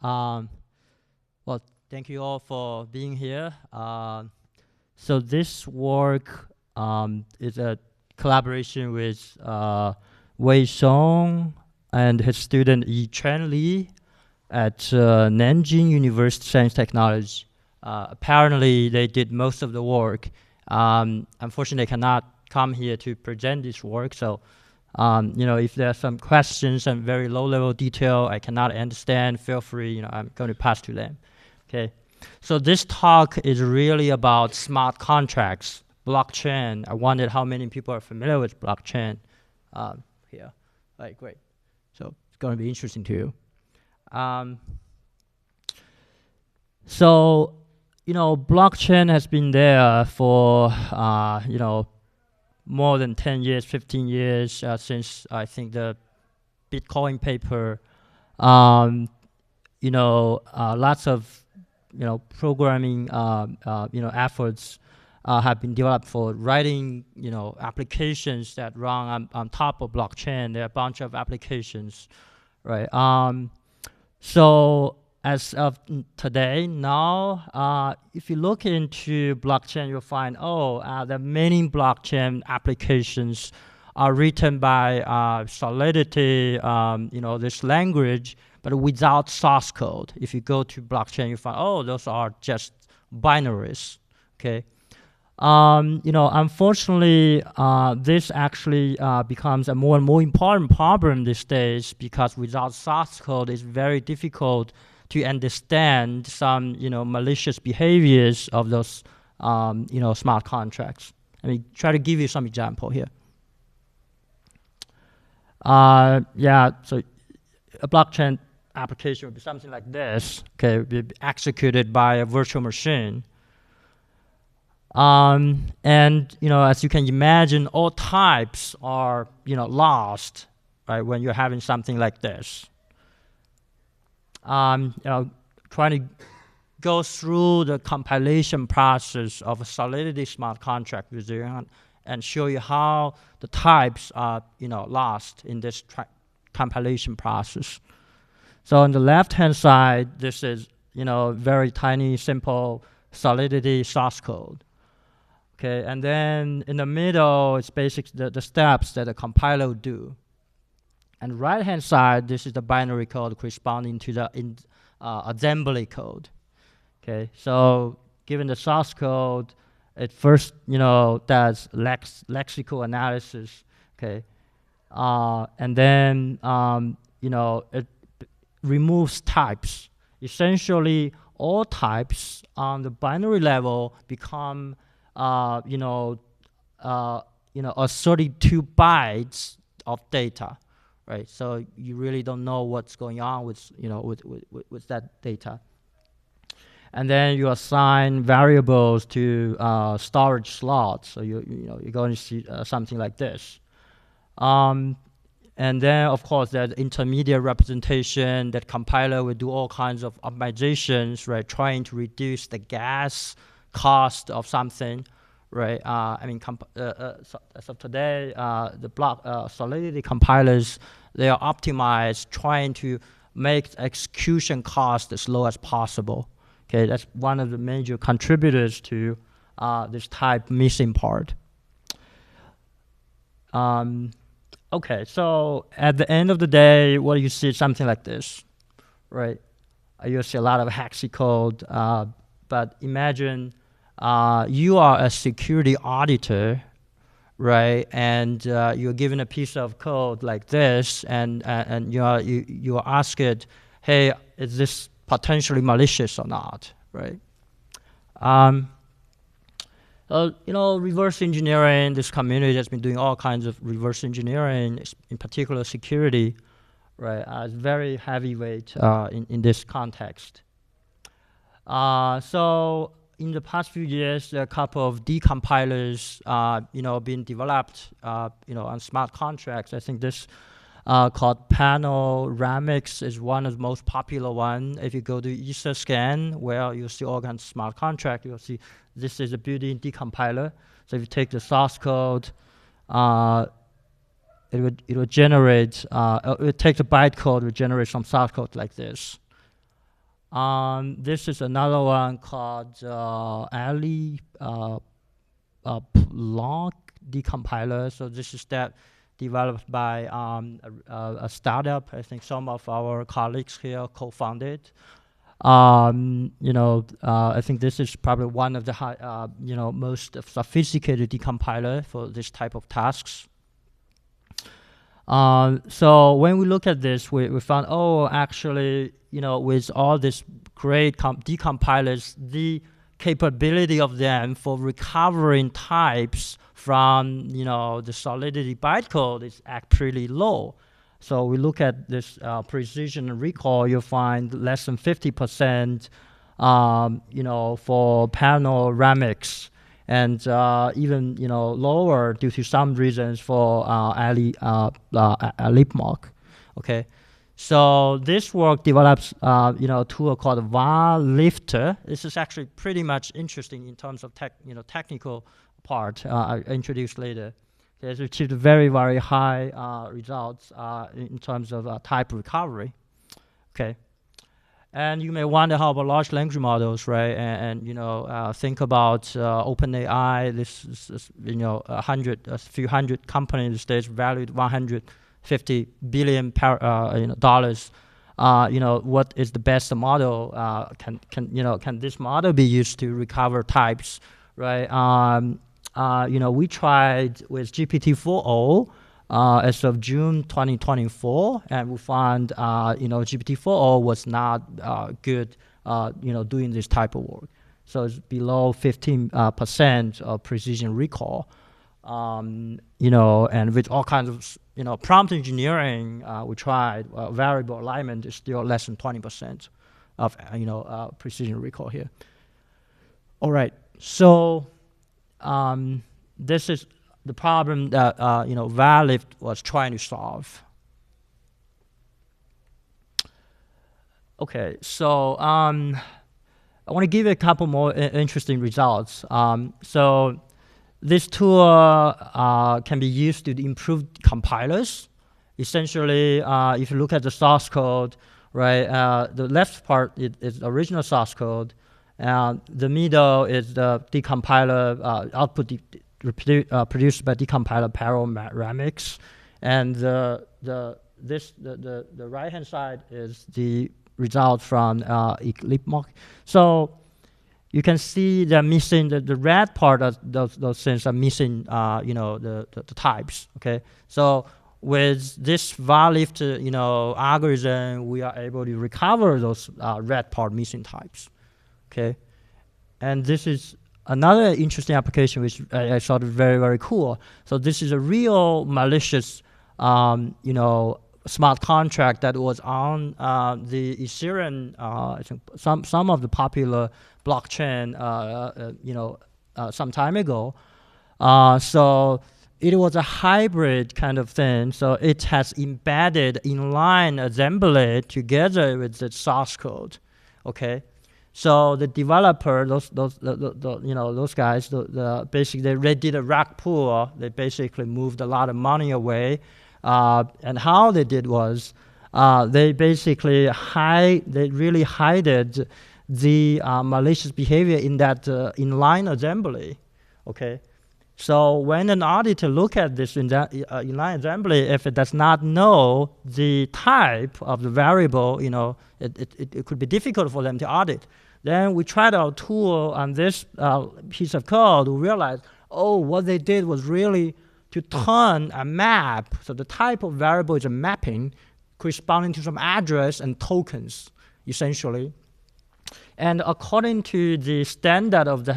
Well, thank you all for being here. So this work is a collaboration with Wei Song and his student Yichuan Li at Nanjing University Science Technology. Apparently, they did most of the work. Unfortunately, they cannot come here to present this work. So, if there are some questions and very low-level detail I cannot understand, feel free. I'm going to pass to them. Okay. So this talk is really about smart contracts, blockchain. I wondered how many people are familiar with blockchain here. Great. So it's going to be interesting to you. Blockchain has been there for, more than 10 years, 15 years since I think the Bitcoin paper. Lots of programming efforts have been developed for writing applications that run on top of blockchain. There are a bunch of applications, right? So as of today, now, if you look into blockchain, you'll find, the many blockchain applications are written by Solidity, this language, but without source code. If you go to blockchain, you find, those are just binaries, okay? Unfortunately, this actually becomes a more and more important problem these days because without source code, it's very difficult to understand some, malicious behaviors of those, smart contracts. Let me try to give you some example here. So a blockchain application would be something like this. Okay, it would be executed by a virtual machine. As you can imagine, all types are, lost, right, when you're having something like this. Trying to go through the compilation process of a Solidity smart contract with you and show you how the types are, lost in this compilation process. So on the left-hand side, this is, very tiny, simple Solidity source code. Okay, and then in the middle, it's basically the steps that the compiler will do. And right-hand side, this is the binary code corresponding to the assembly code. Okay, so given the source code, it first, does lexical analysis. Okay, and then, it removes types. Essentially, all types on the binary level become, a 32 bytes of data. Right, so you really don't know what's going on with that data, and then you assign variables to storage slots. So you're going to see something like this, and then of course there's intermediate representation that compiler will do all kinds of optimizations, right, trying to reduce the gas cost of something. Right, so today, the Solidity compilers, they are optimized, trying to make execution cost as low as possible. Okay, that's one of the major contributors to this type missing part. Okay, so at the end of the day, what you see is something like this, right? You see a lot of hexy code, but imagine you are a security auditor, right? And you're given a piece of code like this, and you ask it, hey, is this potentially malicious or not, right? Reverse engineering. This community has been doing all kinds of reverse engineering, in particular security, right? It's very heavyweight in this context. So in the past few years, there are a couple of decompilers, being developed, on smart contracts. I think this called Panoramics is one of the most popular one. If you go to EtherScan, where you'll see all kinds of smart contracts, you'll see this is a built-in decompiler. So if you take the source code, it will generate, it will take the bytecode, it will generate some source code like this. This is another one called Ali Block decompiler. So this is that developed by a startup. I think some of our colleagues here co-founded. I think this is probably one of the most sophisticated decompiler for this type of tasks. So when we look at this, we found, actually, with all these great decompilers, the capability of them for recovering types from, the Solidity bytecode is pretty low. So we look at this precision and recall, you'll find less than 50%, for panoramics, and even lower due to some reasons for lipmark. Okay, so this work develops a tool called VarLifter. This is actually pretty much interesting in terms of technical part. I introduce later. It has achieved very, very high results in terms of type recovery. Okay, and you may wonder how about large language models, right? And think about OpenAI. This is a few hundred companies in the States valued $150 billion dollars. What is the best model? Can this model be used to recover types, right? We tried with GPT-4o as of June 2024, and we found, GPT-4o was not good, doing this type of work. So it's below 15% of precision recall, and with all kinds of, prompt engineering, we tried. Variable alignment is still less than 20% of, precision recall here. All right, so this is the problem that VarLifter was trying to solve. Okay, so I want to give you a couple more interesting results. So this tool can be used to improve compilers. Essentially, if you look at the source code, right, the left part is original source code. The middle is the decompiler output produced by decompiler panoramics, and the right hand side is the result from lipmark. So you can see they're missing the red part of those things are missing. The types. Okay, so with this VarLifter algorithm, we are able to recover those red part missing types. Okay, and this is another interesting application which I thought was very, very cool. So this is a real malicious, smart contract that was on the Ethereum, I think some of the popular blockchain, some time ago. So it was a hybrid kind of thing. So it has embedded inline assembly together with the source code. Okay. So the developer, those guys, basically they did a rug pull. They basically moved a lot of money away, and how they did was they basically really hid the malicious behavior in that inline assembly. Okay, so when an auditor look at this in that inline assembly, if it does not know the type of the variable, it could be difficult for them to audit. Then we tried our tool on this piece of code. We realized, what they did was really to turn a map. So the type of variable is a mapping corresponding to some address and tokens, essentially. And according to the standard of the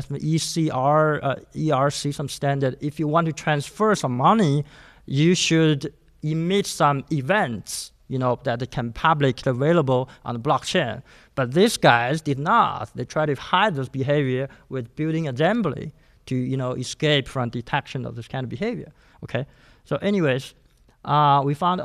ERC, some standard, if you want to transfer some money, you should emit some events, that can publicly available on the blockchain. But these guys did not. They tried to hide this behavior with building assembly to, escape from detection of this kind of behavior. Okay. So anyways, we found,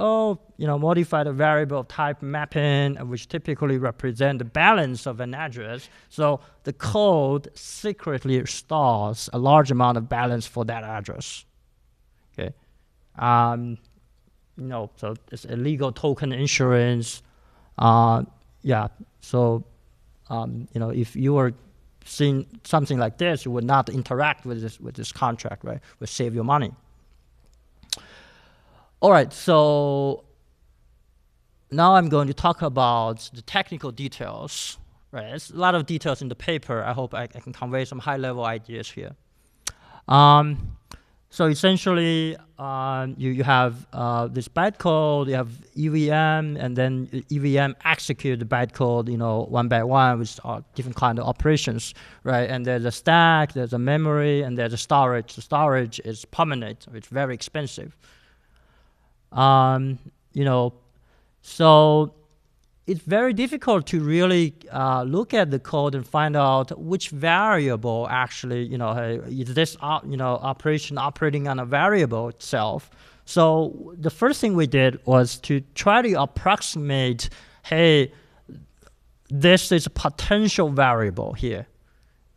modified a variable of type mapping, which typically represent the balance of an address. So the code secretly stores a large amount of balance for that address. Okay. So it's illegal token insurance. So you know, if you were seeing something like this, you would not interact with this contract, right? Would save your money. All right, so now I'm going to talk about the technical details, right? There's a lot of details in the paper. I hope I can convey some high-level ideas here. So essentially, you have this bytecode, you have EVM, and then EVM execute the bytecode, you know, one by one with different kind of operations, right? And there's a stack, there's a memory, and there's a storage. The storage is permanent, it's very expensive. You know, so it's very difficult to really look at the code and find out which variable actually, you know, is this you know, operation operating on a variable itself. So the first thing we did was to try to approximate, hey, this is a potential variable here,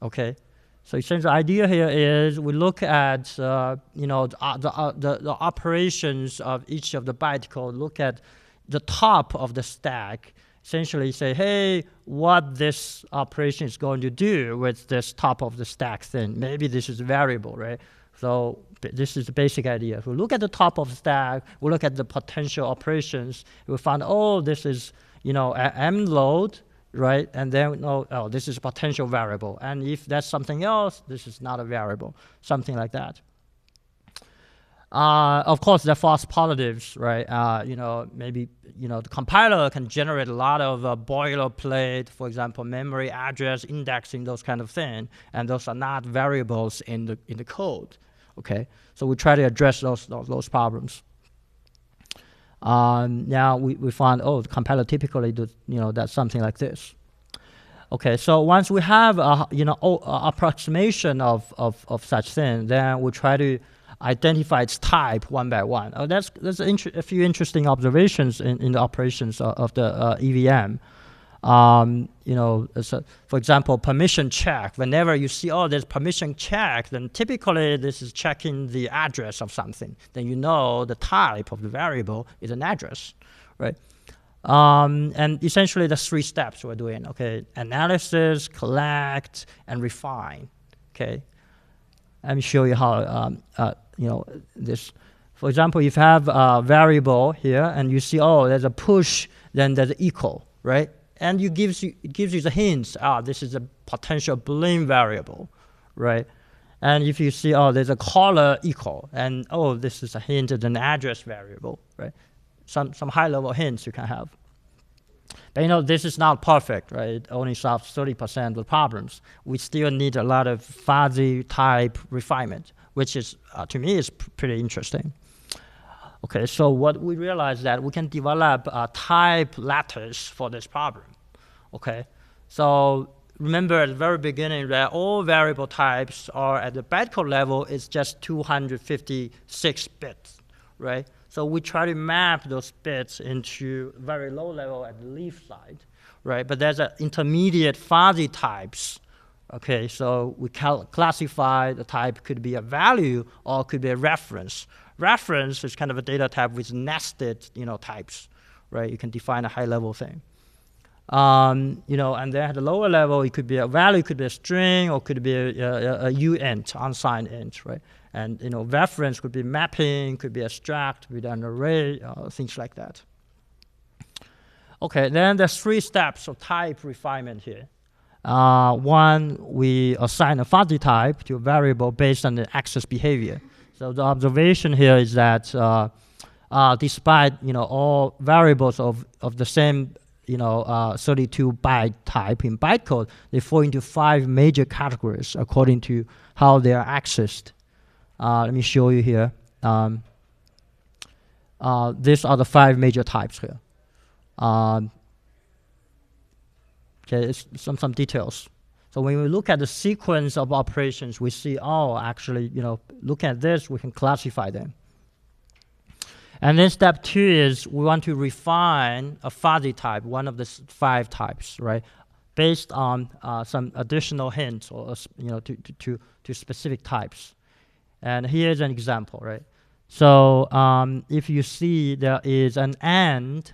okay? So essentially the idea here is we look at, you know, the operations of each of the bytecode, look at the top of the stack, essentially say, hey, what this operation is going to do with this top of the stack thing. Maybe this is a variable, right? So this is the basic idea. If we look at the top of the stack, we look at the potential operations, we find, oh, this is, you know, M load, right? And then we know, oh, this is a potential variable. And if that's something else, this is not a variable, something like that. Of course, they're false positives, right? You know, maybe, you know, the compiler can generate a lot of boilerplate, for example, memory address, indexing, those kind of things, and those are not variables in the code. Okay, so we try to address those problems. Now we find, oh, the compiler typically does, you know, that's something like this. Okay, so once we have a, you know, approximation of such thing, then we try to identify its type one by one. There's a few interesting observations in the operations of the EVM. You know, for example, permission check. Whenever you see, oh, there's permission check, then typically this is checking the address of something. Then you know the type of the variable is an address, right? And essentially there's 3 steps we're doing, okay? Analysis, collect, and refine, okay? Let me show you how, you know, this. For example, if you have a variable here and you see, oh, there's a push, then there's an equal, right? And it gives you the hints, this is a potential Boolean variable, right? And if you see, oh, there's a caller equal, and oh, this is a hint of an address variable, right? Some high-level hints you can have. But you know, this is not perfect, right? It only solves 30% of the problems. We still need a lot of fuzzy type refinement, which is, to me, is pretty interesting. Okay, so what we realized that we can develop a type lattice for this problem, okay? So remember at the very beginning that all variable types are at the bytecode level is just 256 bits, right? So we try to map those bits into very low level at the leaf side, right? But there's an intermediate fuzzy types, okay? So we classify the type could be a value or could be a reference. Reference is kind of a data type with nested, you know, types, right? You can define a high-level thing. You know, and then at the lower level, it could be a value, could be a string, or could be a uint, unsigned int, right? And you know, reference could be mapping, could be abstract with an array, things like that. Okay, then there's 3 steps of type refinement here. One, we assign a fuzzy type to a variable based on the access behavior. So the observation here is that despite, you know, all variables of the same, you know, 32-byte type in bytecode, they fall into 5 major categories according to how they are accessed. Let me show you here. These are the 5 major types here. Okay, some details. So when we look at the sequence of operations, we see, oh, actually, you know, look at this, we can classify them. And then step 2 is we want to refine a fuzzy type, one of the 5 types, right, based on some additional hints or, you know, to specific types. And here's an example, right? So if you see there is an AND,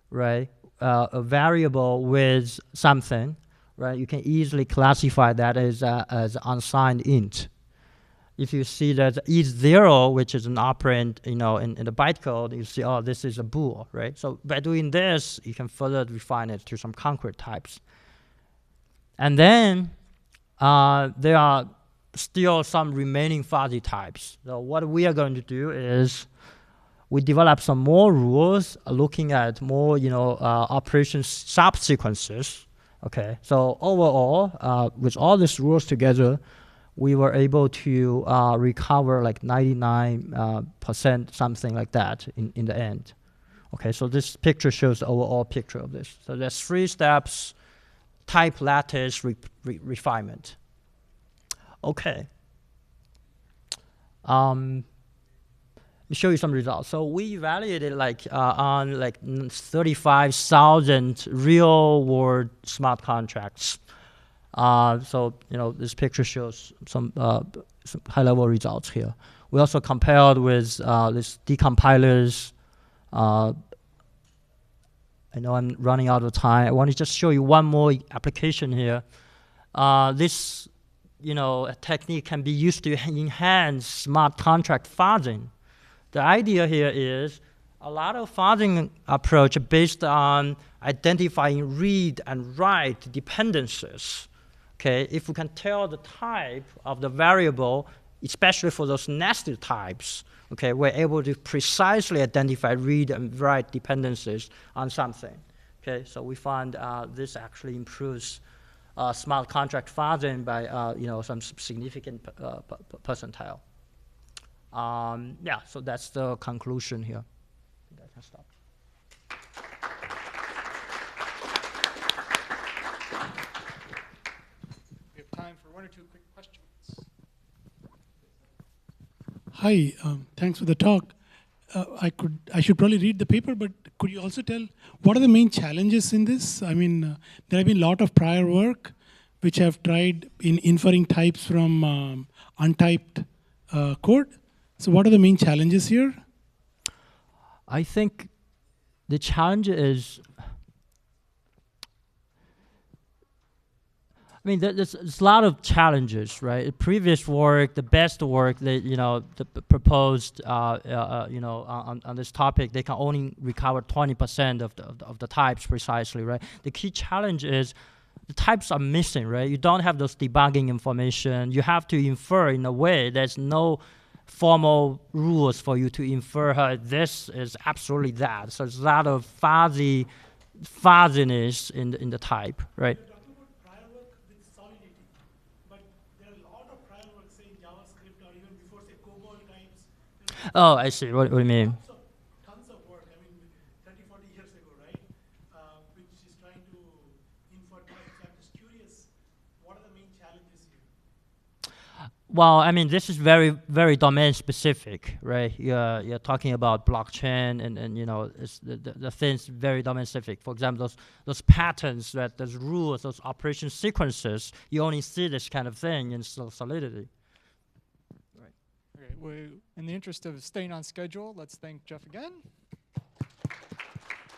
right, a variable with something, right? You can easily classify that as unsigned int. If you see that E0, which is an operand, in the bytecode, you see, oh, this is a bool, right? So by doing this, you can further refine it to some concrete types. And then there are still some remaining fuzzy types. So what we are going to do is we develop some more rules looking at more, operation subsequences. Okay, so overall, with all these rules together, we were able to recover like 99% something like that in the end. Okay, so this picture shows the overall picture of this. So there's 3 steps, type lattice refinement. Okay. Let me show you some results. So we evaluated on 35,000 real world smart contracts. So this picture shows some high level results here. We also compared with these decompilers. I know I'm running out of time. I want to just show you one more application here. This a technique can be used to enhance smart contract fuzzing. The idea here is a lot of fuzzing approach based on identifying read and write dependencies. Okay, if we can tell the type of the variable, especially for those nested types, okay, we're able to precisely identify read and write dependencies on something. Okay, so we find this actually improves smart contract fuzzing by some significant percentile. Yeah, so that's the conclusion here. I think I can stop. We have time for 1 or 2 quick questions. Hi, thanks for the talk. I should probably read the paper, but could you also tell what are the main challenges in this? I mean, there have been a lot of prior work which have tried in inferring types from untyped code. So what are the main challenges here? I think the challenge is, there's a lot of challenges, right? The previous work, the best work that proposed, on this topic, they can only recover 20% of the types precisely, right? The key challenge is the types are missing, right? You don't have those debugging information. You have to infer in a way. There's no formal rules for you to infer this is absolutely that. So there's a lot of fuzziness in the type, right? You're talking about prior work with Solidity, but there are a lot of prior work, say in JavaScript or even before, say, COBOL types. Oh, I see. What do you mean? Tons of work. 30, 40 years ago, right? Which is trying to infer types. I'm just curious, what are the main challenges here? Well, this is very, very domain specific, right? You're talking about blockchain and it's the things very domain specific. For example, those patterns, that those rules, those operation sequences, you only see this kind of thing in Solidity. Right. Okay. Well, in the interest of staying on schedule, let's thank Jeff again.